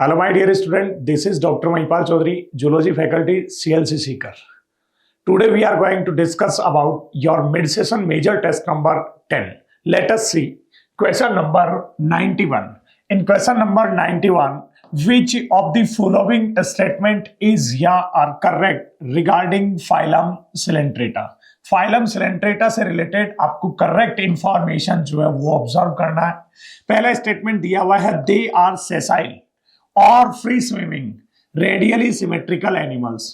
Hello, my dear student. This is Dr. Mahipal Chaudhary, Zoology faculty, CLC Seeker. Today we are going to discuss about your mid-session major test number 10. Let us see question number 91. In question number 91, which of the following statement is या are correct regarding phylum Coelenterata? Phylum Coelenterata से related आपको correct information जो है वो observe करना है। पहला statement दिया हुआ है दे आर सेसाइल और free swimming radially symmetrical animals.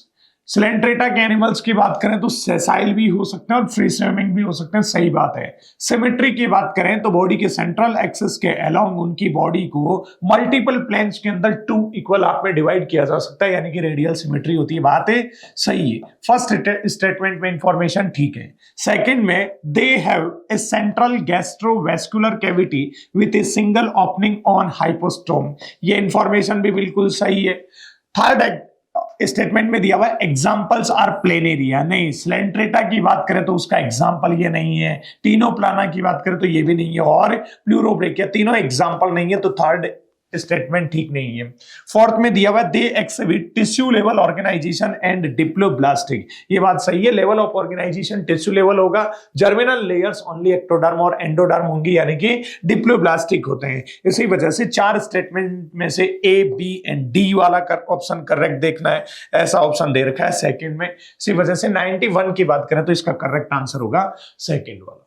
Coelenterata के एनिमल्स की बात करें तो सेसाइल भी हो सकते हैं और फ्री स्विमिंग भी हो सकते हैं, सही बात है। सिमेट्री की बात करें तो बॉडी के सेंट्रल एक्सिस के अलोंग उनकी बॉडी को मल्टीपल प्लेन्स के अंदर 2 इक्वल हाफ में डिवाइड किया जा सकता है, यानी कि रेडियल सिमेट्री होती है। बात है सही है। फर्स्ट स्टेटमेंट में इंफॉर्मेशन ठीक है। सेकेंड में they have a central gastrovascular cavity with a single opening on hypostome, ये इंफॉर्मेशन भी बिल्कुल सही है। थर्ड स्टेटमेंट में दिया हुआ है एग्जांपल्स आर प्लेनेरिया, नहीं। सिलेंट्रेटा की बात करें तो उसका एग्जांपल ये नहीं है। टीनोप्लाना की बात करें तो ये भी नहीं है और प्लूरोब्रेकिया, तीनों एग्जांपल नहीं है, तो थर्ड स्टेटमेंट ठीक नहीं है। फोर्थ में दिया हुआ है they exhibit tissue level organisation and diploblastic, ये बात सही है। Level of organisation tissue level होगा, जर्मिनल लेयर्स ओनली एक्टोडर्म और एंडोडर्म होंगी, यानी कि डिप्लोब्लास्टिक होते हैं। इसी वजह से 4 स्टेटमेंट में से ए बी एंड डी वाला ऑप्शन करेक्ट देखना है, ऐसा ऑप्शन दे रखा है सेकंड में। इसी वजह से 91 की बात करें तो इसका करेक्ट आंसर होगा सेकंड वाला।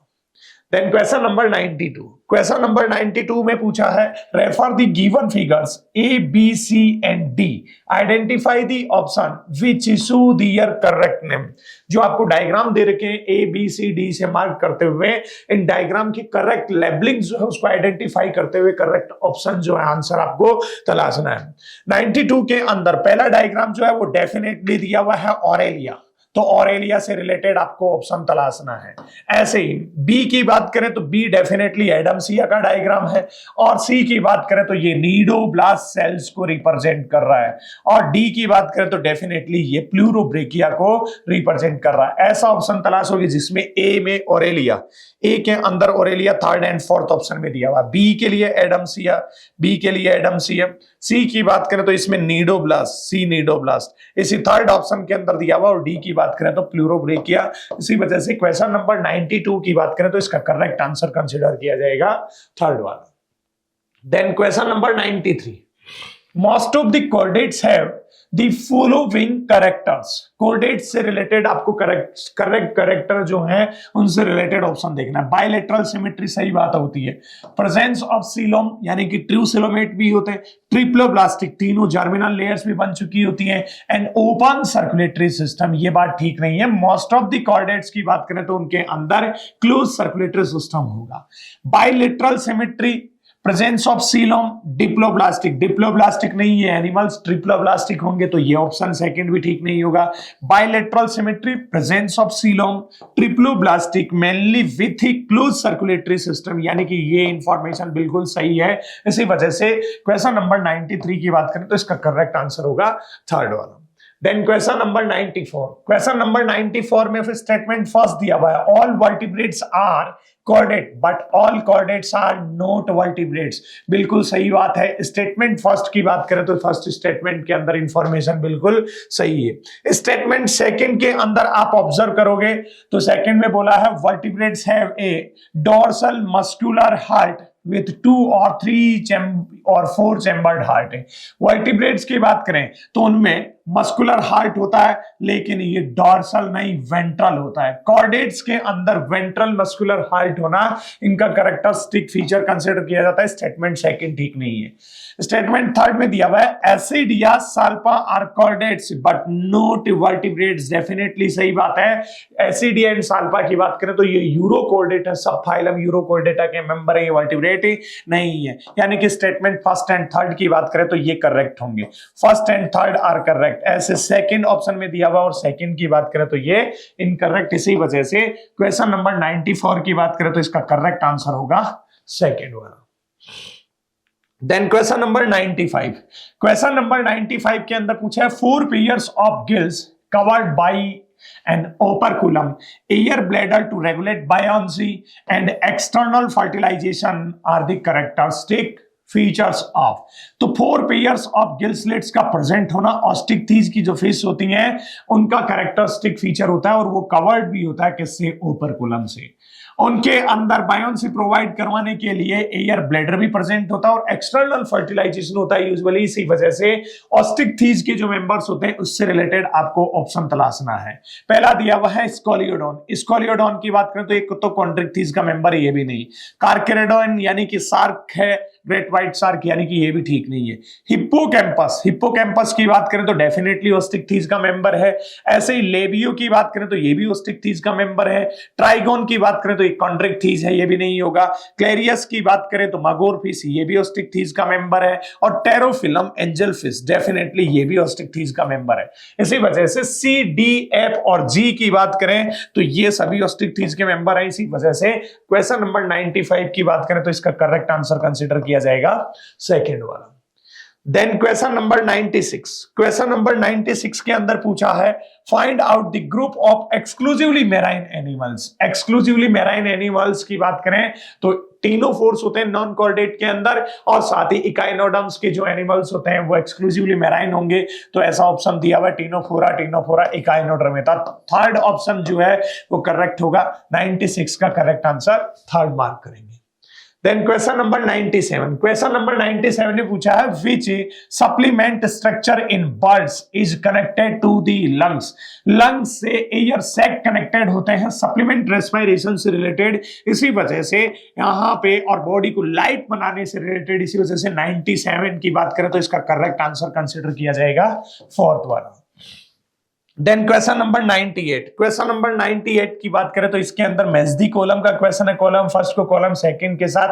Then question number 92। Question number 92 में पूछा है refer the given figures A B C and D, identify the option which show their correct name. जो आपको डायग्राम दे रखे हैं ए बी सी डी से मार्क करते हुए इन डायग्राम की करेक्ट लेबलिंग जो है उसको आइडेंटिफाई करते हुए करेक्ट ऑप्शन जो है आंसर आपको तलाशना है। 92 के अंदर पहला डायग्राम जो है वो डेफिनेटली दिया हुआ है ऑरेलिया, तो ऑरेलिया से रिलेटेड आपको ऑप्शन तलाशना है। ऐसे ही बी की बात करें तो बी डेफिनेटली एडम्सिया का डायग्राम है, और सी की बात करें तो ये नीडोब्लास्ट सेल्स को रिप्रेजेंट कर रहा है, और डी की बात करें तो डेफिनेटली ये प्लूरोब्रेकिया को रिप्रेजेंट कर रहा है। ऐसा ऑप्शन तलाशोगे जिसमें ए में ऑरेलिया, ए के अंदर Aurelia third and fourth option में दिया हुआ, बी के लिए एडम्सिया, बी के लिए एडम्सिया, सी की बात करें तो इसमें नीडोब्लास्ट, सी नीडोब्लास्ट इसी थर्ड ऑप्शन के अंदर दिया हुआ, और डी की बात करें तो प्लूरोब्रेकिया। इसी वजह से क्वेश्चन नंबर 92 की बात करें तो इसका करेक्ट आंसर कंसीडर किया जाएगा थर्ड वाला। Then question number 93, most of the coordinates have the following characters. Coordinates से रिलेटेड आपको करेक्ट कैरेक्टर जो है उनसे रिलेटेड ऑप्शन देखना है। बायलैटरल सिमेट्री सही बात होती है। प्रेजेंस ऑफ सीलोम यानी कि ट्रू सिलोमेट भी होते हैं। ट्रिप्लोब्लास्टिक, तीनों जर्मिनल लेयर्स भी बन चुकी होती हैं। एंड ओपन सर्कुलेटरी सिस्टम, ये बात ठीक नहीं है। मोस्ट ऑफ द कोऑर्डिनेट्स की बात करें तो उनके अंदर क्लोज सर्कुलेटरी सिस्टम होगा। Bilateral symmetry, presence of coelom, diploblastic, diploblastic नहीं है एनिमल्स, ट्रिप्लोब्लास्टिक होंगे, तो ये ऑप्शन सेकंड भी ठीक नहीं होगा। Bilateral symmetry, presence of coelom, triploblastic mainly with he close circulatory system, यानी कि ये इंफॉर्मेशन बिल्कुल सही है। इसी वजह से क्वेश्चन नंबर 93 की बात करें तो इसका करेक्ट आंसर होगा थर्ड वाला। Then question number 94। Question number 94 में फिर स्टेटमेंट फर्स्ट दिया हुआ है all vertebrates are chordate but all chordates are not vertebrates, बिल्कुल सही बात है। स्टेटमेंट फर्स्ट की बात करें तो फर्स्ट स्टेटमेंट के अंदर इंफॉर्मेशन बिल्कुल सही है। स्टेटमेंट सेकंड के अंदर आप ऑब्जर्व करोगे तो सेकंड में बोला है vertebrates have a dorsal muscular heart with 2 or 3 और 4 चैम्बर्ड हार्ट है। वर्टिब्रेट्स की बात करें तो उनमें मस्कुलर हार्ट होता है, लेकिन ये डॉर्सल नहीं वेंट्रल होता है। कॉर्डेट्स के अंदर वेंट्रल मस्कुलर हार्ट होना इनका कैरेक्टरिस्टिक फीचर कंसीडर किया जाता है। स्टेटमेंट सेकंड ठीक नहीं है। स्टेटमेंट थर्ड में दिया हुआ है Ascidia Salpa are chordates but not vertebrates, definitely सही बात है। एसिडिया एंड साल्पा की बात करें तो ये यूरोकॉर्डेट है, सब फाइलम यूरोकॉर्डेटा के मेंबर है, ये वर्टिब्रेट नहीं है। यानी कि स्टेटमेंट फर्स्ट एंड थर्ड की बात करें तो ये करेक्ट होंगे, first and third are correct. ऐसे सेकंड ऑप्शन में दिया हुआ और सेकंड की बात करें तो ये इनकरेक्ट। इसी वजह से क्वेश्चन नंबर 94 की बात करें तो इसका करेक्ट आंसर होगा सेकंड वाला। Then question number 95। Question number 95 के अंदर पूछा है 4 pairs of gills covered by an operculum, air bladder to regulate buoyancy and external fertilization are the characteristic features of, तो 4 पेयर्स ऑफ गिल स्लिट्स का present होना ऑस्टिक की जो फिश होती हैं उनका कैरेक्टरिस्टिक फीचर होता है और वो कवर्ड भी होता है किससे, ओपरकुलम से। उनके अंदर बायोन्सी प्रोवाइड करवाने के लिए एयर ब्लैडर भी प्रेजेंट होता है और एक्सटर्नल फर्टिलाइजेशन होता है यूजुअली। इसी वजह से ऑस्टिक थीज के जो मेंबर्स होते हैं उससे रिलेटेड आपको ऑप्शन तलाशना है। पहला दिया हुआ है स्कोलियोडॉन। स्कोलियोडॉन की बात करें तो एक तो कॉन्ड्रिक थीज का मेंबर है, ये भी नहीं। कार्केरेडोन यानी कि सार्क है, ग्रेट व्हाइट शार्क यानी कि ये भी ठीक नहीं है। हिप्पोकैम्पस, हिप्पोकैम्पस की बात करें तो डेफिनेटली ऑस्टिक थीज का मेंबर है। ऐसे ही लेबियो की बात करें तो ये भी ऑस्टिक थीज का मेंबर है। ट्राइगोन की बात करें तो एक कॉन्ड्रिक थीज है, ये भी नहीं होगा। क्लेरियस की बात करें तो मगोर फिश, ये भी ऑस्टिक थीज का मेंबर है। और टेरोफिलम एंजल फिश डेफिनेटली ये भी ऑस्टिक थीज का मेंबर है। इसी वजह से सी, डी, एफ और जी की बात करें तो ये सभी ऑस्टिक थीज के मेंबर है। इसी वजह से क्वेश्चन नंबर 95 की बात करें तो इसका करेक्ट आंसर कंसीडर किया जाएगा सेकंड वाला। Then question number 96, question number 96 के अंदर पूछा है find out the group of exclusively marine animals. Exclusively marine animals की बात करें तो टीनोफोर्स होते हैं नॉन कॉर्डेट के अंदर और साथ ही इकाइनोडर्म्स के जो एनिमल्स होते हैं वो एक्सक्लूसिवली मैराइन होंगे। तो ऐसा ऑप्शन दिया हुआ है Ctenophora, Ctenophora echinoderm. Third option जो है वो करेक्ट होगा। 96 का करेक्ट आंसर थर्ड मार्क करेंगे। Then question number 97, question number 97 ने पूछा है which supplement structure in birds is connected to the lungs. Lungs से एयर सैक कनेक्टेड होते हैं, सप्लीमेंट रेस्पिरेशन से रिलेटेड। इसी वजह से यहां पे और बॉडी को लाइट बनाने से रिलेटेड, इसी वजह से 97 की बात करें तो इसका करेक्ट आंसर कंसीडर किया जाएगा फोर्थ वाला। Then question number 98, question number 98 की बात करें तो इसके अंदर मेजदी कॉलम का क्वेश्चन है। कॉलम फर्स्ट को कॉलम सेकंड के साथ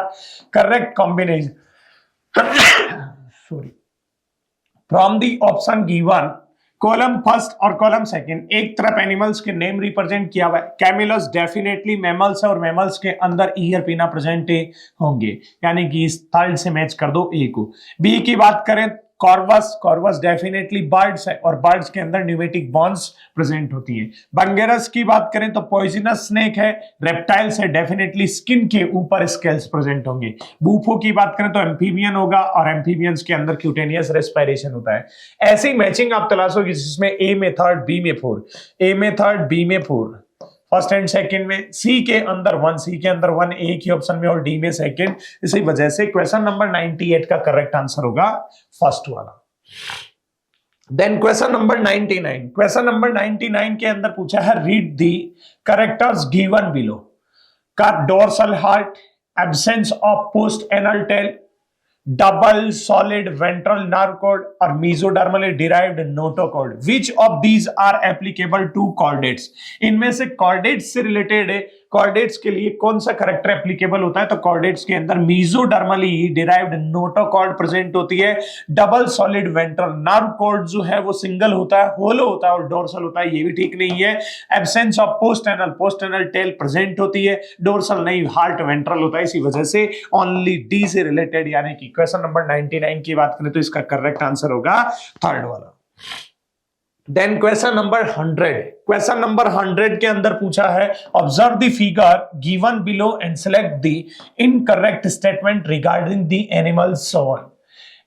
correct combination sorry from the option given, column first और कॉलम सेकंड एक तरफ एनिमल्स के नेम रिप्रेजेंट किया हुआ है। कैमिलस डेफिनेटली मैमल्स है और मैमल्स के अंदर ईयर पिना प्रेजेंट होंगे, यानी कि इस थर्ड से मैच कर दो ए को। बी की बात करें कॉर्वस, कॉर्वस डेफिनेटली बर्ड्स है और बर्ड्स के अंदर न्यूमेटिक बॉन्स प्रेजेंट होती हैं। बंगेरस की बात करें तो पॉइजनस स्नेक है। रेप्टाइल्स है, डेफिनेटली स्किन के ऊपर स्केल्स प्रेजेंट होंगे। बूफो की बात करें तो एम्फीबियन होगा और एम्फीबियंस के अंदर क्यूटेनियस रेस्पिरेशन होता है। ऐसी मैचिंग आप तलाशोगे जिसमें ए में थर्ड, बी में फोर, ए में थर्ड, बी में फोर, फर्स्ट एंड सेकंड में, सी के अंदर वन, सी के अंदर वन एक ही ऑप्शन में और डी में सेकंड। इसी वजह से क्वेश्चन नंबर 98 का करेक्ट आंसर होगा फर्स्ट वाला। Then question number 99, question number 99 के अंदर पूछा है read the characters given below का dorsal heart, absence of post anal tail, double solid ventral nerve cord और mesodermally derived notochord. Which of these are applicable to chordates. इनमें से chordates से related है, कॉर्डेट्स के लिए कौन सा करेक्टर एप्लीकेबल होता है तो कॉर्डेट्स के अंदर मेसोडर्मली डिराइव्ड नोटोकॉर्ड प्रेजेंट होती है। Double solid ventral nerve cord जो है वो सिंगल होता है, होलो होता है और डोर्सल होता है, ये भी ठीक नहीं है। Absence of post anal tail present होती है, डोर्सल नहीं, हार्ट वेंट्रल होता है। इसी वजह से ओनली डी से रिलेटेड, यानी कि क्वेश्चन नंबर 99 की बात करें तो इसका करेक्ट आंसर होगा थर्ड वाला। Then question number 100, question number 100 के अंदर पूछा है observe the figure given below and select the incorrect statement regarding the animal shown.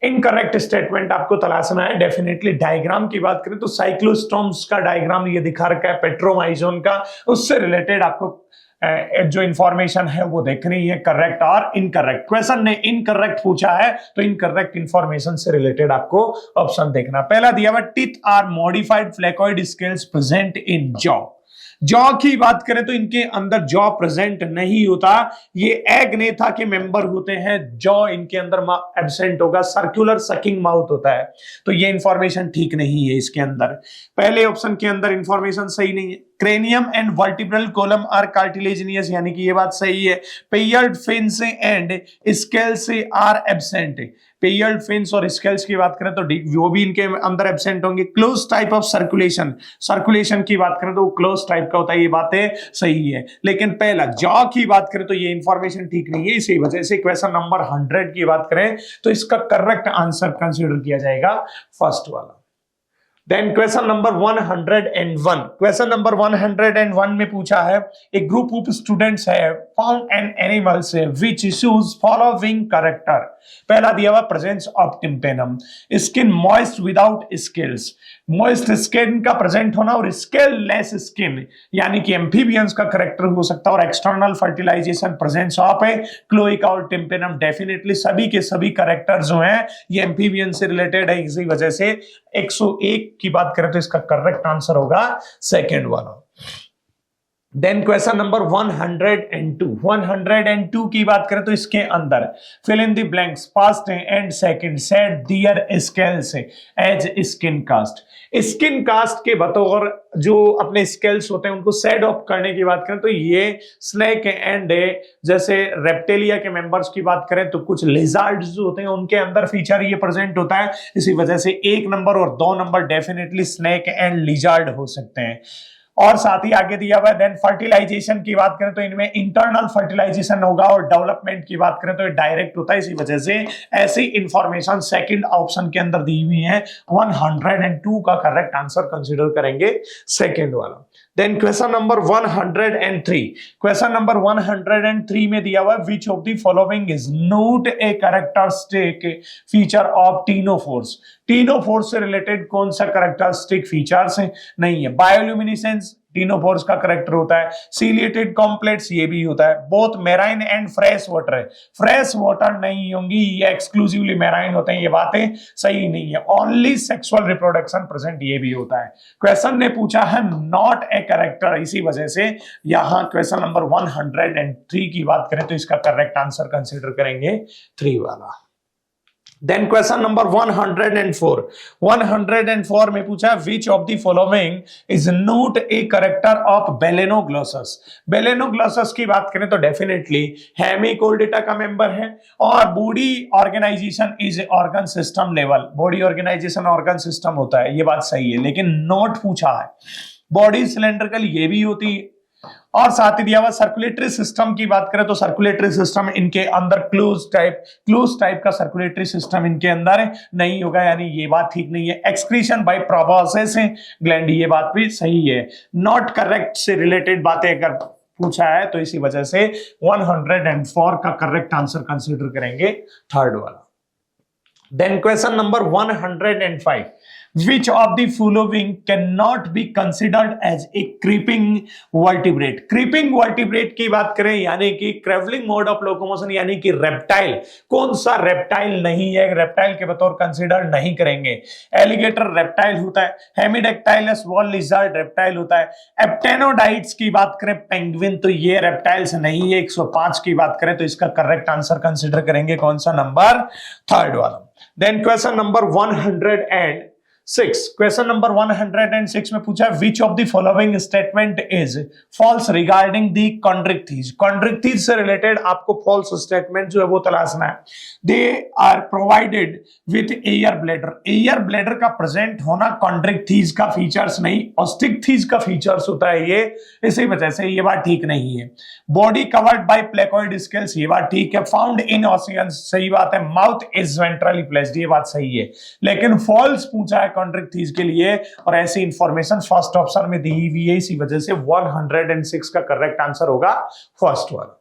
Incorrect statement आपको तलाशना है। डेफिनेटली डायग्राम की बात करें तो साइक्लोस्टोम्स का डायग्राम ये दिखा रखा है, पेट्रोमाइजोन का, उससे रिलेटेड आपको जो इंफॉर्मेशन है वो देखनी है, करेक्ट और इनकरेक्ट। क्वेश्चन ने इनकरेक्ट पूछा है तो इनकरेक्ट इंफॉर्मेशन से रिलेटेड आपको ऑप्शन देखना। पहला दिया हुआ teeth are modified placoid scales present in jaw. Jaw की बात करें तो इनके अंदर जॉ प्रेजेंट नहीं होता, ये एग्नेथा के मेंबर होते हैं, जॉ इनके अंदर एब्सेंट होगा। सर्कुलर सकिंग माउथ होता है, तो ये इंफॉर्मेशन ठीक नहीं है इसके अंदर। पहले ऑप्शन के अंदर इंफॉर्मेशन सही नहीं है। Cranium and vertebral column are cartilaginous, यानी कि ये बात सही है। Paired fins and scales are absent. Paired fins और स्केल्स की बात करें तो वो भी इनके अंदर एब्सेंट होंगे। Close type of circulation, circulation की बात करें तो वो क्लोज टाइप का होता है, ये बातें सही है। लेकिन पहला जॉ की बात करें तो ये इंफॉर्मेशन ठीक नहीं है। इसी वजह से क्वेश्चन नंबर 100 की बात करें तो इसका करेक्ट आंसर कंसीडर किया जाएगा फर्स्ट वाला। Then question number 101, question number 101 में पूछा है एक ग्रुप ऑफ स्टूडेंट्स है found an animals which issues following character. पहला दिया हुआ presence of tympanum, skin moist without scales, moist skin का प्रेजेंट होना और स्केल लेस स्किन यानी कि एम्फीबियंस का करेक्टर हो सकता है, और एक्सटर्नल फर्टिलाइजेशन प्रेजेंस ऑफ है क्लोइका और टिम्पेनम। डेफिनेटली सभी के सभी करेक्टर जो हैं ये एम्फीबियन से रिलेटेड है, इसी वजह से 101 की बात करें तो इसका करेक्ट आंसर होगा सेकेंड वाला। देन क्वेश्चन नंबर 102 की बात करें तो इसके अंदर fill in the blanks past and second said their scales as skin cast. Skin cast के बतौर जो अपने स्केल्स होते हैं उनको सेड ऑफ करने की बात करें तो ये स्नेक एंड जैसे रेप्टेलिया के मेंबर्स की बात करें तो कुछ लिजार्ड्स जो होते हैं उनके अंदर फीचर ये प्रेजेंट होता है, इसी वजह से 1 नंबर और 2 number definitely snake and lizard हो सकते हैं। और साथ ही आगे दिया हुआ है देन फर्टिलाइजेशन की बात करें तो इनमें इंटरनल फर्टिलाइजेशन होगा और डेवलपमेंट की बात करें तो डायरेक्ट होता है, इसी वजह से ऐसी इंफॉर्मेशन सेकंड ऑप्शन के अंदर दी हुई है। 102 का करेक्ट आंसर कंसीडर करेंगे सेकंड वाला। Then question number 103, question number 103 में दिया हुआ है which of the following is not a characteristic feature of ctenophores. Ctenophores से रिलेटेड कौन सा कैरेक्टरिस्टिक फीचर्स है? नहीं है। बायोल्यूमिनेसेंस टीनोफोर्स का करेक्टर होता है, सीलिएटेड कॉम्प्लेट्स ये भी होता है, both marine and fresh water है, फ्रेश वाटर नहीं होंगी, ये एक्सक्लूसिवली मेराइन होते हैं, ये बातें सही नहीं है। ओनली सेक्सुअल रिप्रोडक्शन प्रेजेंट ये भी होता है। क्वेश्चन ने पूछा है नॉट ए कैरेक्टर, इसी वजह से यहां क्वेश्चन नंबर 103 की बात करें तो इसका करेक्ट आंसर कंसीडर करेंगे 3 वाला। देन क्वेश्चन नंबर 104 में पूछा which of the following is not a character of Balanoglossus. Balanoglossus की बात करें तो डेफिनेटली हेमिकोल्डेटा का मेंबर है और body organisation is organ system level, body organisation organ system होता है, ये बात सही है, लेकिन नोट पूछा है। बॉडी सिलेंड्रिकल ये भी होती है, और साथ ही दिया हुआ सर्कुलेटरी सिस्टम की बात करें तो सर्कुलेटरी सिस्टम इनके अंदर क्लोज टाइप का सर्कुलेटरी सिस्टम इनके अंदर नहीं होगा, यानी ये बात ठीक नहीं है। एक्सक्रीशन बाय प्रोबोसिस ग्लैंड, ये बात भी सही है। नॉट करेक्ट से रिलेटेड बातें अगर पूछा है तो इसी वजह से 104 का करेक्ट आंसर कंसीडर करेंगे थर्ड वाला। Then question number 105, which of the following cannot be considered as a creeping vertebrate। creeping vertebrate की बात करें यानी कि traveling mode of locomotion यानी कि रेप्टाइल, कौन सा रेप्टाइल नहीं है, रेप्टाइल के बतौर कंसिडर नहीं करेंगे। एलिगेटर रेप्टाइल होता है, हेमिडेक्टाइलस वॉल लिजर्ड रेप्टाइल होता है। एप्टेनोडाइट्स की बात करें पेंगुइन तो ये रेप्टाइल्स नहीं है। 105 की बात करें तो इसका करेक्ट आंसर कंसिडर करेंगे कौन सा नंबर, थर्ड वाला। Then question number 106, question number 106 में पूछा which of the following statement is false regarding the chondrichthyes. Chondrichthyes से रिलेटेड आपको फॉल्स स्टेटमेंट जो है वो तलाशना है। They are provided with air bladder, air bladder का प्रेजेंट होना कॉन्ड्रिक्थीज का फीचर्स नहीं, ऑस्टिकथीज का फीचर्स होता है ये, इसी वजह से ये बात ठीक नहीं है। Body covered by placoid scales, ये बात ठीक है। फाउंड इन ओशियंस, सही बात है। माउथ इज वेंट्रली प्लेस्ड, ये बात सही है, लेकिन फॉल्स पूछा है कॉन्ट्रिक्थीज के लिए और ऐसी इंफॉर्मेशन फर्स्ट ऑप्शन में दी हुई है, इसी वजह से 106 का करेक्ट आंसर होगा फर्स्ट वाला।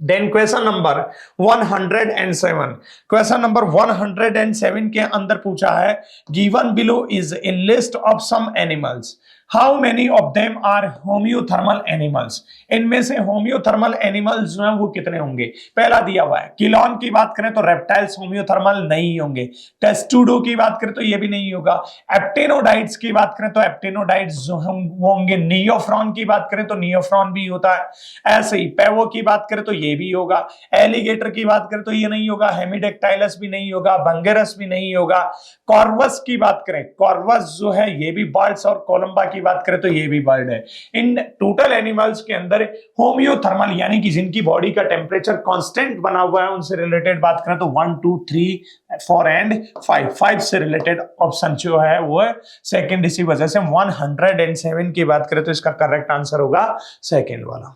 Then question number 107, question number 107 के अंदर पूछा है given below is a list of some animals, how many of them are homeothermal animals. इनमें से होम्योथर्मल एनिमल्स जो हैं वो कितने होंगे। पहला दिया हुआ है किलॉन की बात करें तो रेप्टाइल्स होम्योथर्मल नहीं होंगे। टेस्टुडो की बात करें तो ये भी नहीं होगा। एप्टेनोडाइट्स की बात करें तो एप्टेनोडाइट्स जो होंगे। नियोफ्रॉन की बात करें तो नियोफ्रॉन भी होता है। ऐसे ही पेवो की बात करें तो ये भी होगा। एलिगेटर की बात करें तो ये नहीं होगा। हेमिडेक्टाइलस भी नहीं होगा। बंगेरस भी नहीं होगा। कॉर्वस की बात करें, कॉर्वस जो है ये भी बर्ड्स, और कोलंबा की बात करें तो ये भी बर्ड है। इन टोटल एनिमल्स के अंदर होम्योथर्मल यानी कि जिनकी बॉडी का टेम्परेचर कांस्टेंट बना हुआ है उनसे रिलेटेड बात करें तो 1, 2, 3, 4 एंड 5 से रिलेटेड ऑप्शन जो है वो सेकंड, इसी वजह से 107 की बात करें तो इसका करेक्ट आंसर होगा सेकंड वाला।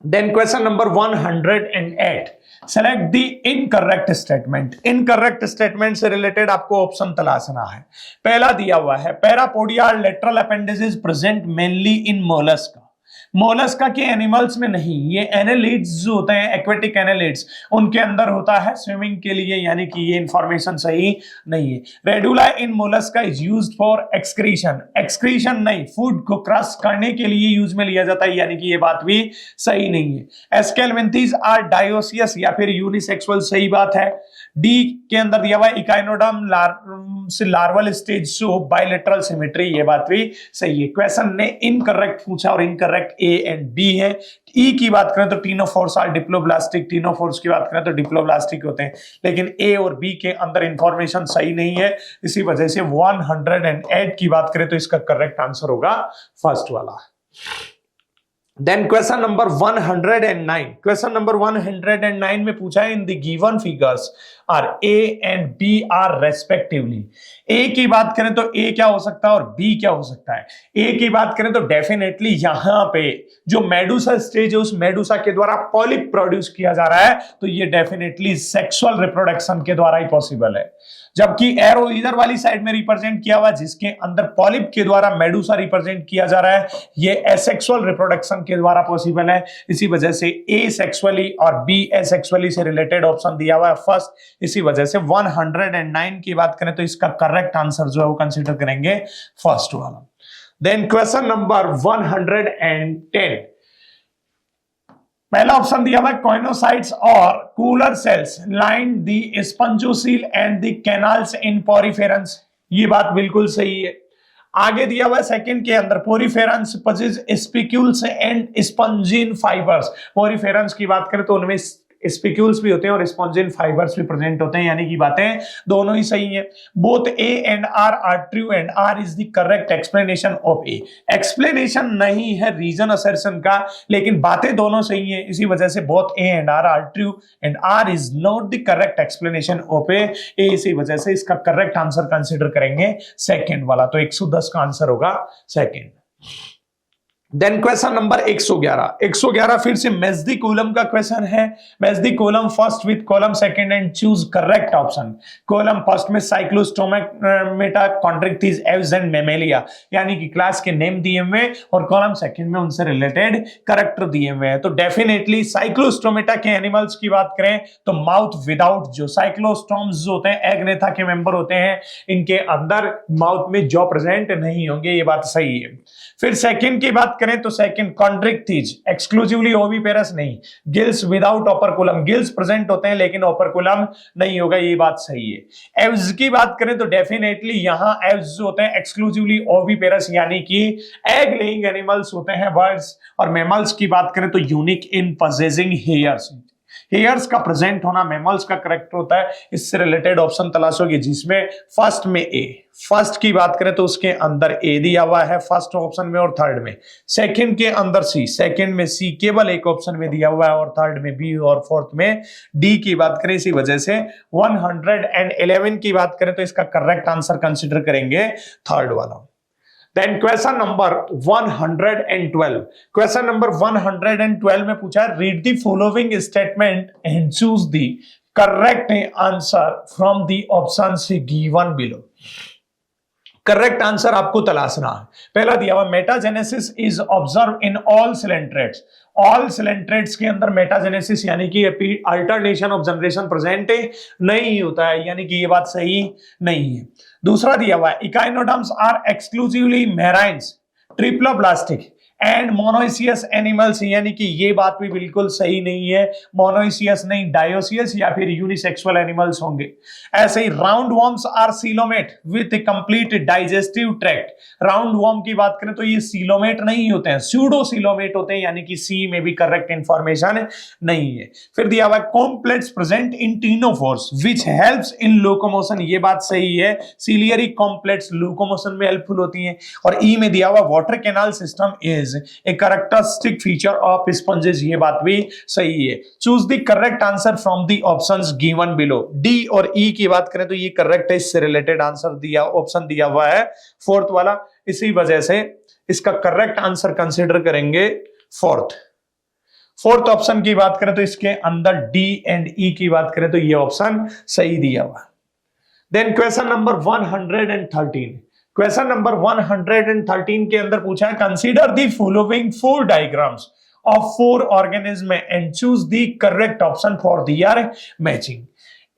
Then question number 108, select the incorrect statement. Incorrect statement से रिलेटेड आपको ऑप्शन तलाशना है। पहला दिया हुआ है parapodia lateral appendices present mainly in mollusca. Mollusca के एनिमल्स में नहीं, ये एनालिड्स जो होते हैं एक्वेटिक एनालिड्स उनके अंदर होता है स्विमिंग के लिए, यानी कि ये इंफॉर्मेशन सही नहीं है। Radula in Mollusca is used for excretion. Excretion नहीं, फूड को क्रश करने के लिए यूज में लिया जाता है, यानी कि ये बात भी सही नहीं है। एस्केलमेंथीज आर डायोसियस या फिर यूनिसेक्सुअल, सही बात है। डी के अंदर दिया हुआ echinoderm larval stage show bilateral symmetry, ये बात भी सही है। क्वेश्चन ने इनकरेक्ट पूछा और इनकरेक्ट ए एंड बी है। ई की बात करें तो टीनोफोर्स आर डिप्लोब्लास्टिक, टीनोफोर्स की बात करें तो डिप्लोब्लास्टिक होते हैं, लेकिन ए और बी के अंदर इंफॉर्मेशन सही नहीं है। इसी वजह से 108 की बात करें तो इसका करेक्ट आंसर होगा फर्स्ट वाला। Then question number 109। Question number 109 में पूछा है in the given figures are A and B are respectively. A की बात करें तो ए क्या हो सकता है और बी क्या हो सकता है। ए की बात करें तो डेफिनेटली यहां पे जो मेडुसा स्टेज है उस मेडुसा के द्वारा पॉलिप प्रोड्यूस किया जा रहा है, तो ये डेफिनेटली सेक्सुअल रिप्रोडक्शन के द्वारा ही पॉसिबल है। जबकि एरो इधर वाली साइड में रिप्रेजेंट किया हुआ जिसके अंदर पॉलिप के द्वारा मेडुसा रिप्रेजेंट किया जा रहा है, ये एसेक्सुअल रिप्रोडक्शन के द्वारा पॉसिबल है। इसी वजह से ए सेक्सुअली और बी एसेक्सुअली से रिलेटेड ऑप्शन दिया हुआ है फर्स्ट। इसी वजह से 109 की बात करें तो इसका करेक्ट आंसर जो है वो कंसीडर करेंगे फर्स्ट वाला। Then question number 110। पहला ऑप्शन दिया हुआ है कॉइनोसाइट्स और collar cells line the spongocoel and the canals in poriferans, ये बात बिल्कुल सही है। आगे दिया हुआ है सेकंड के अंदर poriferans possess spicules and spongin fibres. Poriferans की बात करें तो उनमें स्पिक्यूल्स भी होते हैं और स्पॉन्जिन फाइबर्स भी प्रेजेंट होते हैं, यानी कि बातें दोनों ही सही हैं। Both A and R true and R is the correct explanation of A. Explanation नहीं है रीजन असर्शन का, लेकिन बातें दोनों सही हैं। इसी वजह से both A and R true and R is not the correct explanation of A. इसी वजह से इसका करेक्ट आंसर कंसिडर करेंगे सेकेंड वाला, तो 110 का आंसर होगा सेकेंड। देन क्वेश्चन नंबर 111 फिर से मेजदी कॉलम का क्वेश्चन है। Match the column first with column second and choose correct option. Column first में Cyclostomata, Chondrichthyes, Aves and Mammalia, यानी कि क्लास के नेम दिए हुए और कॉलम सेकंड में उनसे रिलेटेड करेक्टर दिए हुए हैं। तो डेफिनेटली साइक्लोस्टोमेटा के एनिमल्स की बात करें तो माउथ विदाउट, जो साइक्लोस्टोम्स जो होते हैं एग्नेथा के मेंबर होते हैं, इनके अंदर माउथ में जॉ प्रेजेंट नहीं होंगे, ये बात सही है। फिर सेकंड की बात करें तो सेकंड कॉन्ट्रिक्टिज एक्सक्लूसिवली ओविपेरस नहीं, gills without operculum, gills present होते हैं लेकिन ओपरकुलम नहीं होगा, ये बात सही है। एव्स की बात करें तो डेफिनेटली यहां एव्स जो होते हैं एक्सक्लूसिवली ओविपेरस, यानी कि एग लेइंग एनिमल्स होते हैं बर्ड्स। और मैमल्स की बात करें तो unique in possessing hairs, hairs का प्रेजेंट होना मैमल्स का करेक्ट होता है। इससे रिलेटेड ऑप्शन तलाशोगे जिसमें फर्स्ट में ए, फर्स्ट की बात करें तो उसके अंदर ए दिया हुआ है फर्स्ट ऑप्शन में और थर्ड में। सेकंड के अंदर सी, सेकंड में सी केवल एक ऑप्शन में दिया हुआ है और थर्ड में बी और फोर्थ में डी की बात करें। इसी वजह से 111 की बात करें तो इसका करेक्ट आंसर कंसिडर करेंगे थर्ड वाला। Then question number 112। Question number 112 में पूछा read the following statement and choose the correct answer from the options given below. Correct answer आपको तलाशना है। पहला दिया हुआ metagenesis is observe in all coelenterates. All coelenterates के अंदर मेटाजेनेसिस यानी कि अल्टरनेशन ऑफ जनरेशन प्रेजेंट नहीं होता है, यानी कि ये बात सही नहीं है। दूसरा दिया हुआ है echinoderms are exclusively marines, triploblastic and monoecious animals, यानी कि ये बात भी बिल्कुल सही नहीं है। मोनोइसियस नहीं, डायोसियस या फिर यूनिसेक्सुअल एनिमल्स होंगे। ऐसे ही round worms are coelomate with complete digestive tract. Round worm की बात करें तो ये सीलोमेट नहीं होते हैं, स्यूडो सीलोमेट होते हैं, यानी कि सी में भी करेक्ट इंफॉर्मेशन नहीं है। फिर दिया हुआ है complex present in ctenophores which helps in locomotion, ये बात सही है। सीलियरी कॉम्प्लेक्स लोकोमोशन में हेल्पफुल होती हैं। और ई में दिया हुआ water canal system is a characteristic feature of sponges, ये बात भी सही है। Choose the correct answer from the options given below. D और ई की बात करें तो ये करेक्ट है, इससे रिलेटेड आंसर दिया ऑप्शन दिया हुआ है फोर्थ वाला। इसी वजह से इसका करेक्ट आंसर कंसीडर करेंगे फोर्थ। फोर्थ ऑप्शन की बात करें तो इसके अंदर डी एंड ई की बात करें तो ये ऑप्शन सही दिया हुआ। Then question number 113, question number 113 के अंदर पूछा है consider the following 4 diagrams of 4 organism and choose the correct option for their matching.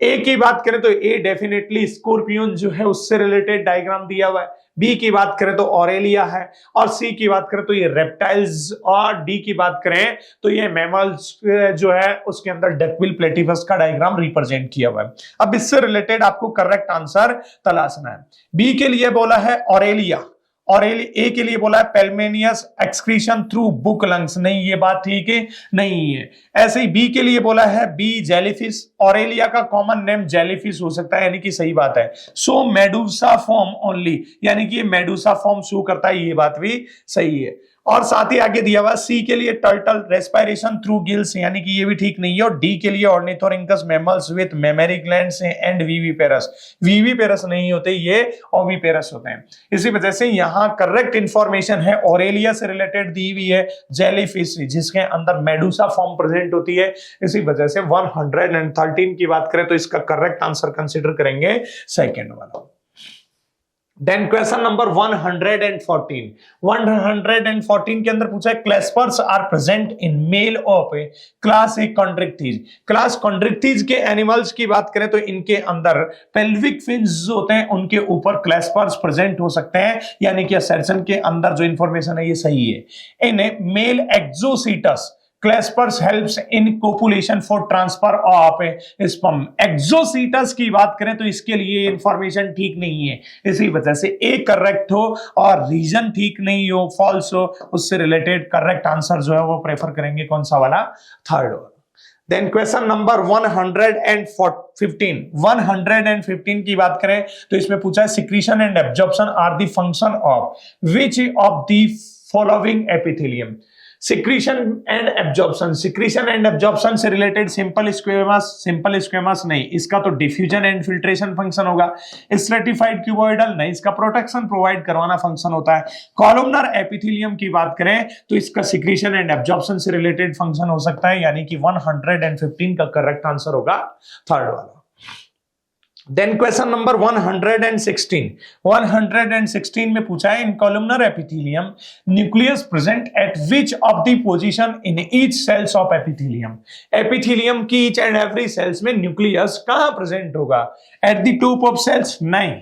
A की बात करें तो ए डेफिनेटली स्कॉर्पियन जो है उससे रिलेटेड डायग्राम दिया हुआ है, बी की बात करें तो ऑरेलिया है, और सी की बात करें तो ये रेप्टाइल्स, और डी की बात करें तो ये मैमल्स जो है उसके अंदर डकविल प्लेटिवस का डायग्राम रिप्रेजेंट किया हुआ है। अब इससे रिलेटेड आपको करेक्ट आंसर तलाशना है। बी के लिए बोला है ऑरेलिया, और ए के लिए बोला है पेल्मेनियस एक्सक्रीशन थ्रू बुक लंग्स, नहीं ये बात ठीक है नहीं है। ऐसे ही बी के लिए बोला है बी जेलीफिश, ऑरेलिया का कॉमन नेम जेलीफिश हो सकता है, यानी कि सही बात है। सो मेडूसा फॉर्म ओनली, यानी कि ये मेडूसा फॉर्म शो करता है, ये बात भी सही है। और साथ ही आगे दिया हुआ सी के लिए टर्टल रेस्पिरेशन थ्रू गिल्स, यानी कि ये भी ठीक नहीं है। और डी के लिए ornithorhynchus mammals with mammary glands and viviparous, viviparous नहीं होते, ये ओविपेरस होते हैं। इसी वजह से यहां करेक्ट इंफॉर्मेशन है ऑरेलिया से रिलेटेड दी हुई है जेलीफिश, जिसके अंदर मेडूसा फॉर्म प्रेजेंट होती है। इसी वजह से 113 की बात करें तो इसका करेक्ट आंसर कंसिडर करेंगे सेकेंड वाला। देन क्वेश्चन नंबर 114, 114 के अंदर पूछा है claspers are present in male of a class a Chondrichthyes. Class Chondrichthyes के एनिमल्स की बात करें तो इनके अंदर पेल्विक फिन्स जो होते हैं उनके ऊपर क्लैस्पर्स प्रेजेंट हो सकते हैं, यानी कि असर्शन के अंदर जो इंफॉर्मेशन है ये सही है। In male Exocoetus claspers helps in copulation for transfer of sperm. Exocoetus की बात करें तो इसके लिए इंफॉर्मेशन ठीक नहीं है, इसी वजह से ए करेक्ट हो और रीजन ठीक नहीं हो, फॉल्स हो, उससे रिलेटेड करेक्ट आंसर जो है वो प्रेफर करेंगे कौन सा वाला, थर्ड वाला। देन क्वेश्चन नंबर 115 की बात करें तो इसमें पूछा है secretion and absorption are the function of which of the following epithelium. Secretion and absorption, secretion and absorption से रिलेटेड सिंपल स्क्वेमस नहीं, इसका तो डिफ्यूजन एंड फिल्ट्रेशन फंक्शन होगा। स्ट्रेटिफाइड क्यूबॉइडल नहीं, इसका प्रोटेक्शन प्रोवाइड करवाना फंक्शन होता है। कॉलमनर एपिथेलियम की बात करें तो इसका सिक्रीशन एंड एब्जॉर्प्शन से रिलेटेड फंक्शन हो सकता है, यानी कि 115 का करेक्ट आंसर होगा थर्ड वाला। देन क्वेश्चन नंबर 116 में पूछा है in columnar epithelium nucleus present at which of the position in each cells of epithelium. Epithelium की ईच एंड एवरी सेल्स में न्यूक्लियस कहां प्रेजेंट होगा? At the top of cells नहीं,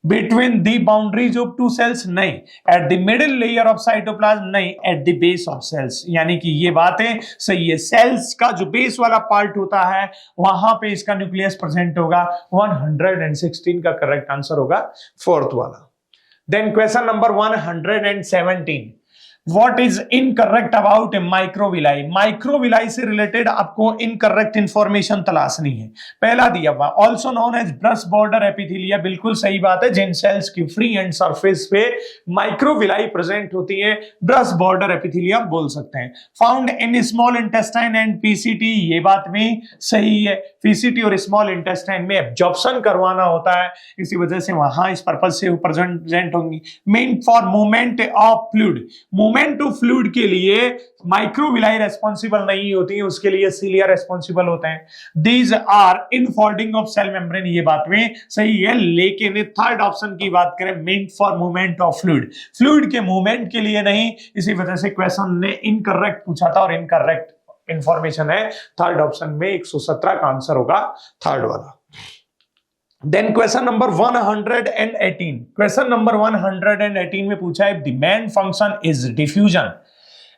between the boundaries of two cells नहीं, at the middle layer of cytoplasm नहीं, at the base of cells, यानी कि ये बातें सही है। सेल्स का जो बेस वाला पार्ट होता है वहां पे इसका न्यूक्लियस प्रेजेंट होगा। 116 का करेक्ट आंसर होगा फोर्थ वाला। Then question number 117, What is incorrect about microvilli? Microvilli से रिलेटेड आपको इनकरेक्ट इंफॉर्मेशन तलाशनी है। पहला दिया हुआ also known as brush border epithelia, बिल्कुल सही बात है, जिन सेल्स की फ्री एंड सरफेस पे माइक्रोविलाई प्रेजेंट होती है ब्रश बॉर्डर एपिथेलिया बोल सकते हैं। Found in small intestine and PCT, ये बात भी सही है। पीसीटी और स्मॉल इंटेस्टाइन में एब्जॉर्प्शन करवाना होता है, इसी वजह से वहां इस पर्पज से प्रेजेंट होंगी। Main for movement of fluid, movement of fluid के लिए माइक्रोविलाई रेस्पॉन्सिबल नहीं होती है, उसके लिए सीलिया रेस्पॉन्सिबल होते हैं। These are infolding of cell membrane, ये बात में सही है, लेकिन थर्ड ऑप्शन की बात करें main for movement of fluid, fluid के मूवमेंट के लिए नहीं, इसी वजह से क्वेश्चन ने इनकरेक्ट पूछा था और इनकरेक्ट इंफॉर्मेशन है थर्ड ऑप्शन में। 117 का आंसर होगा थर्ड वाला। Then question number 118, question number 118 में पूछा है the main function is diffusion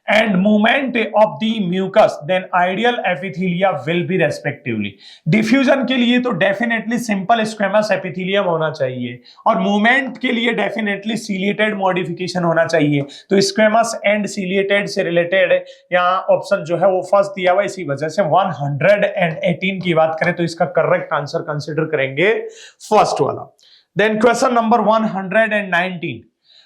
and movement of the mucus then ideal epithelia will be respectively। Diffusion के लिए तो डेफिनेटली सिंपल स्क्वेमस एपिथेलियम होना चाहिए और मूवमेंट के लिए डेफिनेटली सीलिएटेड मॉडिफिकेशन होना चाहिए। तो स्क्वेमस एंड सीलिएटेड से रिलेटेड यहाँ ऑप्शन जो है वो फर्स्ट दिया हुआ, इसी वजह से 118 की बात करें तो इसका करेक्ट आंसर कंसिडर करेंगे फर्स्ट वाला। देन क्वेश्चन नंबर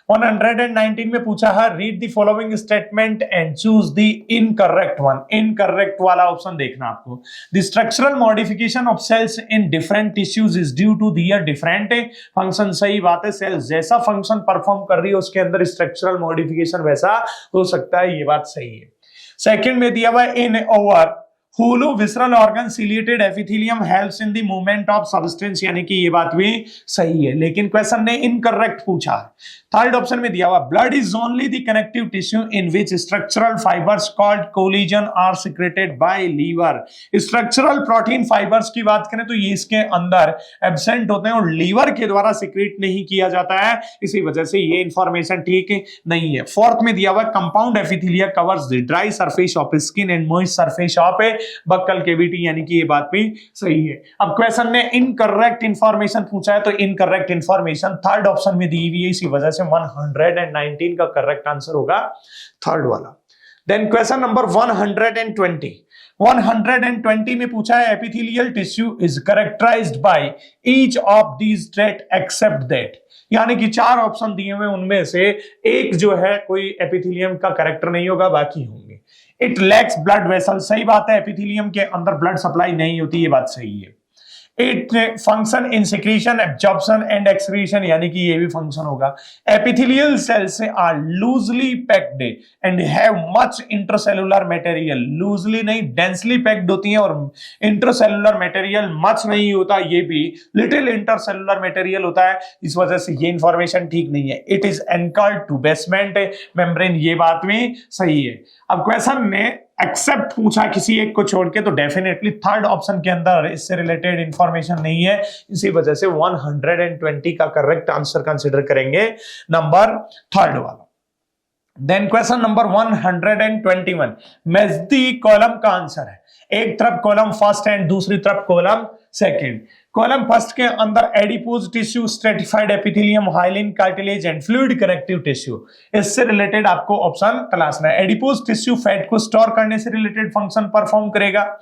119 में पूछा है read the following statement and choose the incorrect one. Incorrect वाला ऑप्शन देखना आपको। The structural modification of cells in different tissues is due to their different function, सही बात है, सेल्स जैसा फंक्शन परफॉर्म कर रही है उसके अंदर स्ट्रक्चरल मॉडिफिकेशन वैसा हो सकता है, ये बात सही है। सेकंड में दिया हुआ in over hollow visceral organ ciliated epithelium helps in the movement of substance, यानी कि ये बात भी सही है, लेकिन क्वेश्चन ने इनकरेक्ट पूछा है। थर्ड ऑप्शन में दिया हुआ blood is only the connective tissue in which structural fibres called collagen are secreted by liver. Structural protein fibres की बात करें तो ये इसके अंदर एब्सेंट होते हैं और लीवर के द्वारा सिक्रेट नहीं किया जाता है, इसी वजह से ये इंफॉर्मेशन ठीक नहीं है। फोर्थ में दिया हुआ compound epithelia covers the dry surface of skin and moist surface of buckle cavity, यानी कि ये बात भी सही है। अब क्वेश्चन ने इनकरेक्ट इंफॉर्मेशन पूछा है तो इनकरेक्ट इंफॉर्मेशन थर्ड ऑप्शन में दी हुई है, इसी वजह से 119 का करेक्ट आंसर होगा थर्ड वाला। देन क्वेश्चन नंबर 120 में पूछा है epithelial tissue is characterised by each of these trait except that, यानी कि चार ऑप्शन दिए हुए उनमें से एक जो है कोई एपिथेलियम का कैरेक्टर नहीं होगा, बाकी होंगे। इट लैक्स ब्लड वेसल, सही बात है, एपिथेलियम के अंदर ब्लड सप्लाई नहीं होती, ये बात सही है। It function in secretion absorption and excretion, यानी कि ये भी फंक्शन होगा। Epithelial cells are loosely packed and have much intercellular material, loosely नहीं डेंसली पैक्ड होती हैं और इंटरसेलुलर मटेरियल मच नहीं होता, ये भी लिटिल इंटरसेलुलर मटेरियल होता है, इस वजह से ये इंफॉर्मेशन ठीक नहीं है। It is anchored to basement membrane, ये बात भी सही है। अब क्वेश्चन ने एक्सेप्ट पूछा किसी एक को छोड़ के, तो डेफिनेटली थर्ड ऑप्शन के अंदर इससे रिलेटेड इंफॉर्मेशन नहीं है, इसी वजह से 120 का करेक्ट आंसर कंसीडर करेंगे नंबर थर्ड वाला। देन क्वेश्चन नंबर 121 मेजदी कॉलम का आंसर है। एक तरफ कॉलम फर्स्ट एंड दूसरी तरफ कॉलम सेकंड। कॉलम फर्स्ट के अंदर adipose tissue, stratified epithelium, hyaline cartilage and fluid connective tissue, इससे रिलेटेड आपको ऑप्शन तलाशना है। एडिपोज टिश्यू फैट को स्टोर करने से रिलेटेड फंक्शन परफॉर्म करेगा।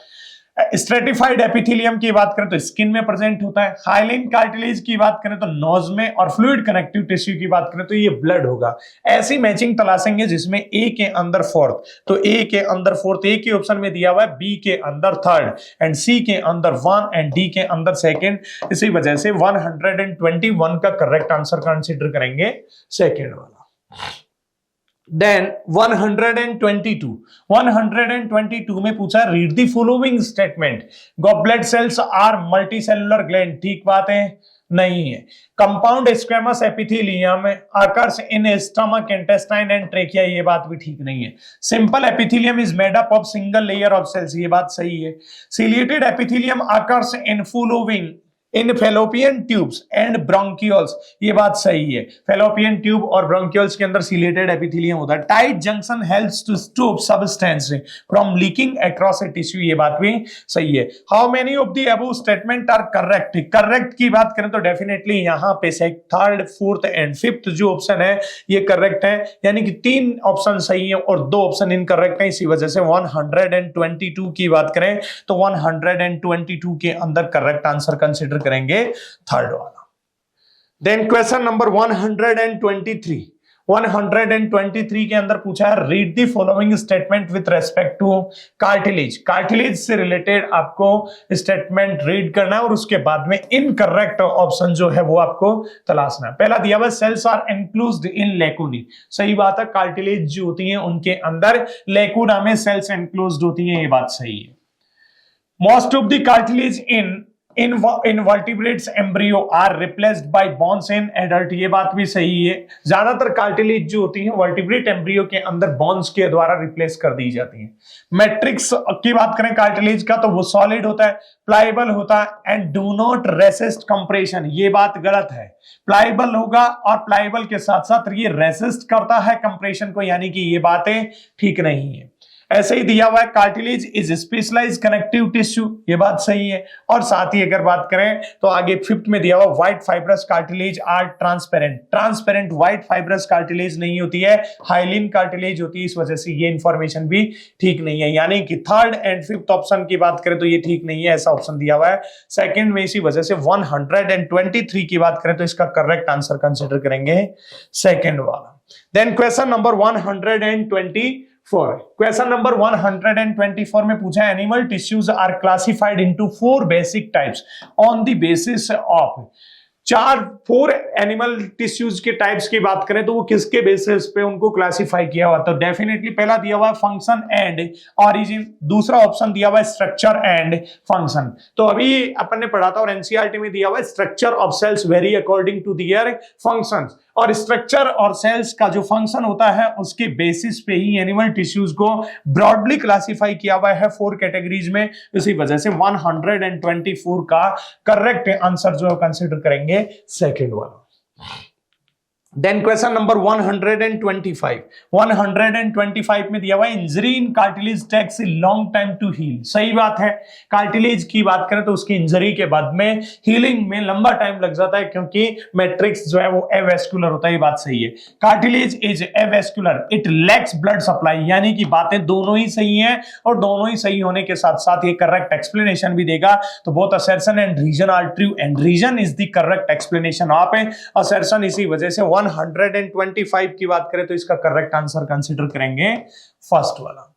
स्ट्रेटिफाइड एपिथेलियम की बात करें तो स्किन में प्रेजेंट होता है। हाइलिन कार्टिलेज की बात करें तो नोज में, और फ्लूइड कनेक्टिव टिश्यू की बात करें तो ये ब्लड होगा। ऐसी मैचिंग तलाशेंगे जिसमें ए के अंदर फोर्थ, तो ए के अंदर फोर्थ ए के ऑप्शन में दिया हुआ है, बी के अंदर थर्ड एंड सी के अंदर 1 एंड डी के अंदर सेकंड, इसी वजह से 121 का करेक्ट आंसर कंसीडर करेंगे सेकंड वाला। देन 122 में पूछा read the following statement, goblet cells are multicellular gland, ठीक बात है नहीं है। Compound squamous epithelium occurs in stomach, intestine and trachea, ये बात भी ठीक नहीं है। Simple epithelium is made up of single layer of cells, ये बात सही है। Ciliated epithelium occurs in following in fallopian tubes and bronchioles, ये बात सही है। फेलोपियन ट्यूब और ब्रोंकियोल्स के अंदर सिलेटेड एपिथेलियम होता है। Tight junction helps to stop substance from leaking across a tissue, ये बात भी सही है। How many of the above statement are correct, correct की बात करें तो डेफिनेटली यहां पे से थर्ड, फोर्थ एंड फिफ्थ जो ऑप्शन है ये करेक्ट है, यानी कि 3 ऑप्शन सही है और 2 ऑप्शन इनकरेक्ट है, इसी वजह से 122 की बात करें तो 122 के अंदर करेक्ट आंसर कंसीडर करेंगे थर्ड वाला। देन क्वेश्चन नंबर 123 के अंदर पूछा है read the following statement with respect two cartilage. Cartilage से रिलेटेड आपको स्टेटमेंट रीड करना है और उसके बाद में इनकरेक्ट ऑप्शन जो है वो आपको तलाशना है। पहला दिया हुआ सेल्स आर एनक्लोज्ड इन लेकुनी, सही बात है, कार्टिलेज जो होती है उनके अंदर लेकुना में सेल्स एनक्लोज्ड होती है, ये बात सही है। Most of the cartilage in vertebrates embryo are replaced by bones in adult, ये बात भी सही है। ज्यादातर कार्टिलेज जो होती है वर्टिब्रेट एम्ब्रियो के अंदर बोन्स के द्वारा रिप्लेस कर दी जाती है। मैट्रिक्स की बात करें कार्टिलेज का तो वो सॉलिड होता है, प्लाइबल होता है and do not resist compression, ये बात गलत है। प्लाइबल होगा और प्लाइबल के साथ साथ ये रेसिस्ट करता है कंप्रेशन को, यानी कि ये बातें ठीक नहीं है। ऐसे ही दिया हुआ है cartilage is specialised connective tissue, ये बात सही है। और साथ ही अगर बात करें तो आगे फिफ्थ में दिया हुआ white fibrous cartilage are transparent, transparent white fibrous cartilage नहीं होती है, हाइलिन कार्टिलेज होती है, इस वजह से ये इंफॉर्मेशन भी ठीक नहीं है। यानी कि थर्ड एंड फिफ्थ ऑप्शन की बात करें तो ये ठीक नहीं है, ऐसा ऑप्शन दिया हुआ है सेकंड में, इसी वजह से 123 की बात करें तो इसका करेक्ट आंसर कंसिडर करेंगे सेकंड वाला। Then question number 124, question number 124 में पूछा है animal tissues are classified into 4 basic types on the basis of four animal tissues के टाइप्स की बात करें तो वो किसके बेसिस पे उनको क्लासिफाई किया हुआ, तो डेफिनेटली पहला दिया हुआ है फंक्शन एंड ऑरिजिन, दूसरा ऑप्शन दिया हुआ है स्ट्रक्चर एंड फंक्शन। तो अभी अपन ने पढ़ा था और एनसीईआरटी में दिया हुआ है structure of cells vary according to their functions, और स्ट्रक्चर और सेल्स का जो फंक्शन होता है उसके बेसिस पे ही एनिमल टिश्यूज को ब्रॉडली क्लासिफाई किया हुआ है 4 कैटेगरीज में। इसी वजह से 124 का करेक्ट आंसर जो कंसीडर करेंगे सेकंड वाला। देन क्वेश्चन नंबर 125 में दिया हुआ है injury in cartilage takes a long time to heal. सही बात है, कार्टिलेज की बात करें तो उसकी इंजरी के बाद में हीलिंग में लंबा टाइम लग जाता है क्योंकि मैट्रिक्स जो है वो एवेस्कुलर होता है, ये बात सही है। Cartilage is avascular, it lacks blood supply, यानी कि बातें दोनों ही सही हैं और दोनों ही सही होने के साथ साथ ये करेक्ट एक्सप्लेनेशन भी देगा। तो both assertion and reason are true and reason is the correct explanation of assertion. इसी वजह से 125 की बात करें तो इसका करेक्ट आंसर कंसीडर करेंगे फर्स्ट वाला।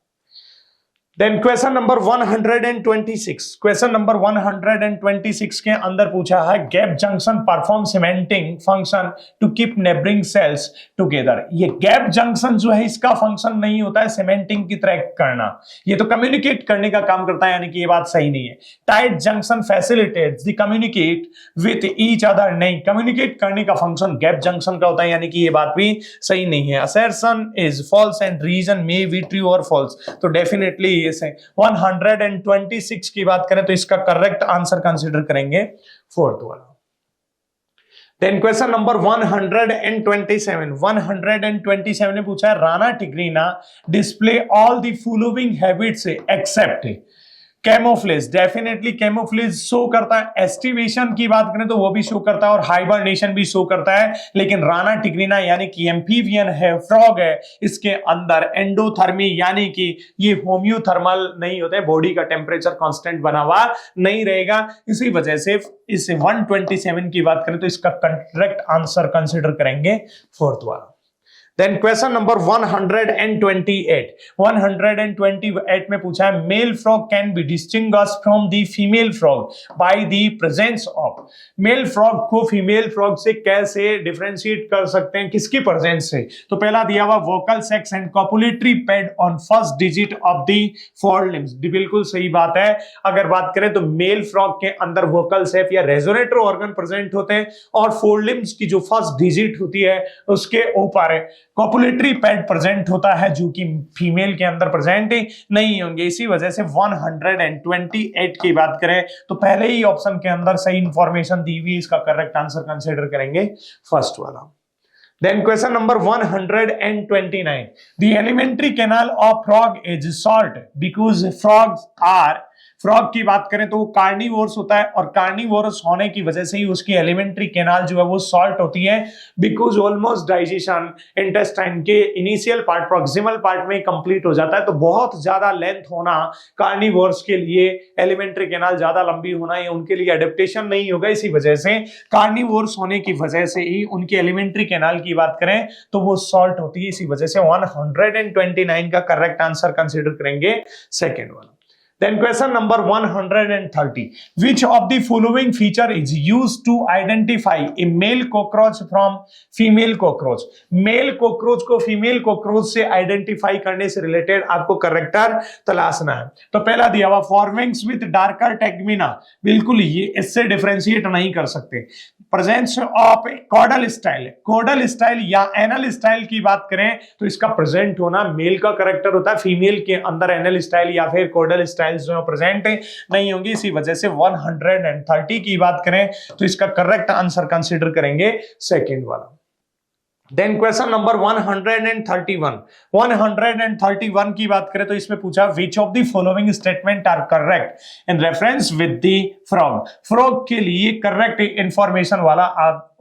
Then question number 126, question number 126 के अंदर पूछा है gap junction perform cementing function to keep neighbouring cells together. ये गैप जंक्शन जो है इसका फंक्शन नहीं होता है सीमेंटिंग की तरह करना, ये तो कम्युनिकेट करने का काम करता है, यानी कि ये बात सही नहीं है। Tight junction facilitates the communicate with each other, नहीं, कम्युनिकेट करने का फंक्शन गैप जंक्शन का होता है, यानी कि ये बात भी सही नहीं है। Assertion is false and reason may be true और फॉल्स, तो डेफिनेटली 126 की बात करें तो इसका करेक्ट आंसर कंसीडर करेंगे फोर्थ वाला। देन क्वेश्चन नंबर 127 ने पूछा है Rana tigrina display all the following habits except camouflage. Definitely camouflage show करता है, एस्टिवेशन की बात करें तो वो भी शो करता है और हाइबरनेशन भी शो करता है, लेकिन राणा टिग्रीना यानी कि एम्फीबियन है, फ्रॉग है, इसके अंदर एंडोथर्मी यानी कि ये होम्योथर्मल नहीं होते, बॉडी का टेम्परेचर कांस्टेंट बना हुआ नहीं रहेगा। इसी वजह से इस 127 की बात करें तो इसका करेक्ट आंसर कंसिडर करेंगे फोर्थ वाला। Then question number 128 में पूछा है male frog can be distinguished from the female frog by the presence of. Male frog को फीमेल फ्रॉग से कैसे डिफरेंशिएट कर सकते हैं, किसकी प्रेजेंस से? तो पहला दिया हुआ vocal sex and copulatory pad on first digit of the four limbs. बिल्कुल सही बात है। अगर बात करें तो मेल फ्रॉग के अंदर वोकल सेप या रेजोनेटर ऑर्गन प्रेजेंट होते हैं और फोर लिम्स की जो फर्स्ट डिजिट होती है उसके ऊपर कॉपुलेटरी पैड प्रेजेंट होता है, जो कि फीमेल के अंदर प्रेजेंट नहीं होंगे। इसी वजह से 128 की बात करें तो पहले ही ऑप्शन के अंदर सही इंफॉर्मेशन दी हुई, इसका करेक्ट आंसर कंसीडर करेंगे फर्स्ट वाला। Then question number 129. The alimentary canal of frog is short because frogs are, frog की बात करें तो वो कार्निवोरस होता है और कार्निवोरस होने की वजह से ही उसकी एलिमेंट्री कैनाल जो है वो शॉर्ट होती है, बिकॉज ऑलमोस्ट डाइजेशन इंटेस्टाइन के इनिशियल पार्ट प्रॉक्सिमल पार्ट में कंप्लीट हो जाता है। तो बहुत ज्यादा लेंथ होना कार्निवोरस के लिए, एलिमेंट्री कैनाल ज्यादा लंबी होना, ये उनके लिए एडेप्टेशन नहीं होगा। इसी वजह से कार्निवोरस होने की वजह से ही उनकी एलिमेंट्री कैनाल की बात करें तो वो शॉर्ट होती है। इसी वजह से 129 का करेक्ट आंसर कंसिडर करेंगे सेकेंड वाला। Then question number 130. Which of the following feature is used to identify a male cockroach from female cockroach? Male cockroach को female cockroach से identify करने से related आपको corrector तलाशना है। तो पहला दिया हुआ forwings with darker tegmina, बिल्कुल ये इससे differentiate नहीं कर सकते। Presence of caudal style, caudal style या anal style की बात करें तो इसका present होना मेल का करेक्टर होता है, फीमेल के अंदर anal style या फिर caudal style जो प्रेजेंट नहीं होंगी। इसी वजह से 130 की बात करें तो इसका करेक्ट आंसर कंसीडर करेंगे सेकंड वाला। देन क्वेश्चन नंबर 131 की बात करें तो इसमें पूछा which of the following statement are correct in reference with the frog. Frog के लिए करेक्ट इंफॉर्मेशन वाला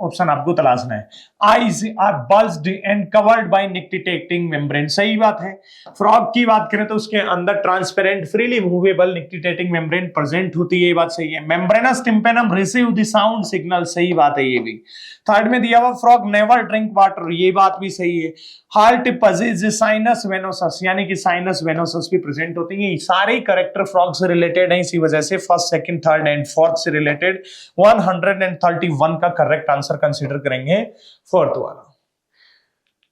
ऑप्शन आपको तलाशना है। Eyes are bulged and covered by nictitating membrane. सही बात है। फ्रॉग की बात करें तो उसके अंदर transparent freely movable nictitating membrane present होती है, ये बात सही है। Membranes tympanum receive the sound signal, सही बात है ये भी। थर्ड में दिया हुआ frog never drink water water, ये बात भी सही है। हार्ट पजेज साइनस वेनोसस, यानी कि साइनस वेनोसस भी प्रेजेंट होती है। ये सारे करेक्टर फ्रॉग से रिलेटेड है, इसी वजह से first, second, third and fourth से रिलेटेड 131 का करेक्ट आंसर कंसीडर करेंगे, फोर्थ वाला।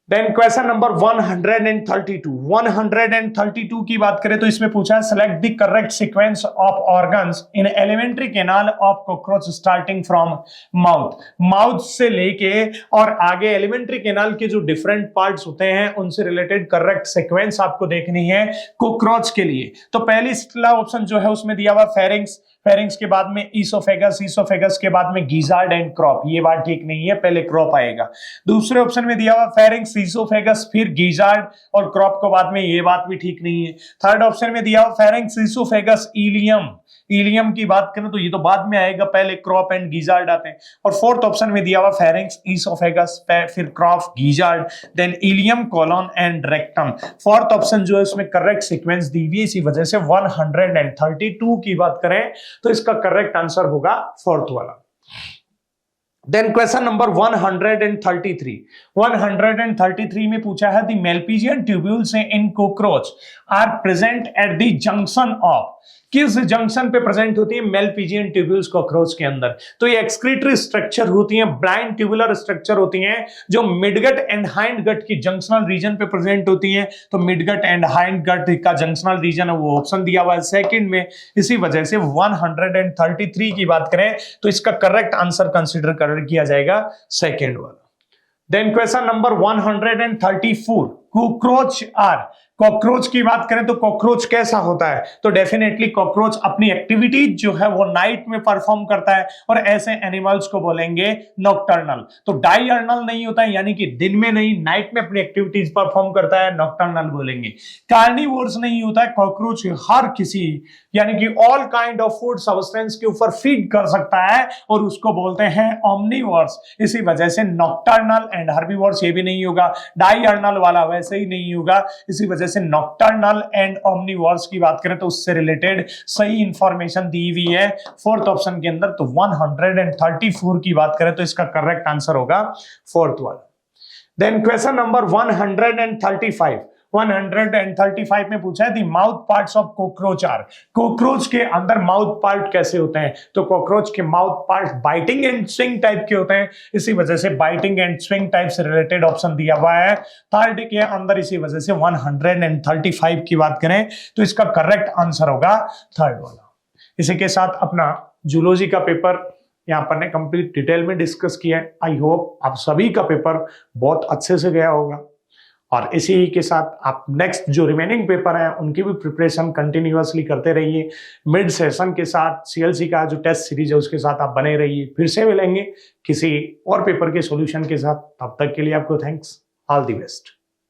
देन क्वेश्चन नंबर 132 की बात करें तो इसमें पूछा है select the correct sequence of organs in alimentary canal of cockroach starting from mouth. Mouth से लेके और आगे एलिमेंट्री कैनाल के जो डिफरेंट पार्ट्स होते हैं उनसे रिलेटेड करेक्ट सीक्वेंस आपको देखनी है कॉकरोच के लिए। तो पहली ऑप्शन जो है उसमें दिया हुआ फेरिंग्स, फेरिंग्स के बाद में ईसोफेगस, ईसोफेगस के बाद में गिजार्ड एंड क्रॉप, ये बात ठीक नहीं है, पहले क्रॉप आएगा। दूसरे ऑप्शन में दिया हुआ फेरिंग्स, ईसोफेगस, फिर गिजार्ड और क्रॉप के बाद में, ये बात भी ठीक नहीं है। थर्ड ऑप्शन में दिया हुआ फेरिंग्स, ईसोफेगस, इलियम, इलियम की बात करें तो ये तो बाद में आएगा, पहले क्रॉप एंड गिजार्ड आते हैं। और फोर्थ ऑप्शन में दिया हुआ फेरिंग्स, ईसोफेगस, फिर crop, gizzard, then ileum, colon and rectum. Fourth option जो है उसमें करेक्ट सीक्वेंस दी हुई है, इसी वजह से 132 की बात करें तो इसका करेक्ट आंसर होगा फोर्थ वाला। देन क्वेश्चन नंबर 133 में पूछा है the Malpighian tubules in cockroach are present at the junction of, किस जंक्शन पे प्रेजेंट होती है मेलपीजियन ट्यूब्यूल्स कॉकरोच के अंदर? तो ये एक्सक्रीटरी स्ट्रक्चर होती हैं, ब्लाइंड ट्यूबुलर स्ट्रक्चर होती हैं जो मिडगट एंड हाइंड गट की जंक्शनल रीजन पे प्रेजेंट होती हैं। तो मिडगट एंड हाइंड गट का जंक्शनल रीजन है वो ऑप्शन दिया हुआ है सेकंड में, इसी वजह से 133 की बात करें तो इसका करेक्ट आंसर कंसीडर किया जाएगा सेकंड वाला। Then question number 134 cockroach are, cockroach की बात करें तो कॉकरोच कैसा होता है? तो डेफिनेटली कॉकरोच अपनी एक्टिविटीज जो है वो नाइट में परफॉर्म करता है और ऐसे एनिमल्स को बोलेंगे नॉकटर्नल। तो डायर्नल नहीं होता है, यानी कि दिन में नहीं, नाइट में अपनी एक्टिविटीज परफॉर्म करता है, नॉकटर्नल बोलेंगे। कार्निवोर्स नहीं होता है, कॉकरोच हर किसी यानी कि all kind of food substance के ऊपर फीड कर सकता है और उसको बोलते हैं ओमनिवोर्स। इसी वजह से नॉकटर्नल एंड हर्बीवोर्स ये भी नहीं होगा, डायर्नल वाला वैसे ही नहीं होगा, इसी वजह से नॉकटर्नल एंड ओमनिवोर्स की बात करें तो उससे रिलेटेड सही इंफॉर्मेशन दी हुई है फोर्थ ऑप्शन के अंदर। तो 134 की बात करें तो इसका करेक्ट आंसर होगा फोर्थ वाला। देन क्वेश्चन नंबर 135 में पूछा है the mouth parts of cockroach are, cockroach के अंदर माउथ पार्ट कैसे होते हैं? तो कॉकरोच के mouth part biting and swing type के होते हैं, इसी वजह से बाइटिंग एंड स्विंग टाइप से रिलेटेड ऑप्शन दिया हुआ है थर्ड के अंदर, इसी वजह से 135 की बात करें तो इसका करेक्ट आंसर होगा थर्ड वाला। इसी के साथ अपना जूलॉजी का पेपर यहाँ पर ने कंप्लीट डिटेल में डिस्कस किया है। आई होप आप सभी का पेपर बहुत अच्छे से गया होगा और इसी के साथ आप नेक्स्ट जो रिमेनिंग पेपर हैं उनकी भी प्रिपरेशन कंटिन्यूअसली करते रहिए। मिड सेशन के साथ सीएलसी का जो टेस्ट सीरीज है उसके साथ आप बने रहिए। फिर से मिलेंगे किसी और पेपर के सॉल्यूशन के साथ, तब तक के लिए आपको थैंक्स, ऑल द बेस्ट।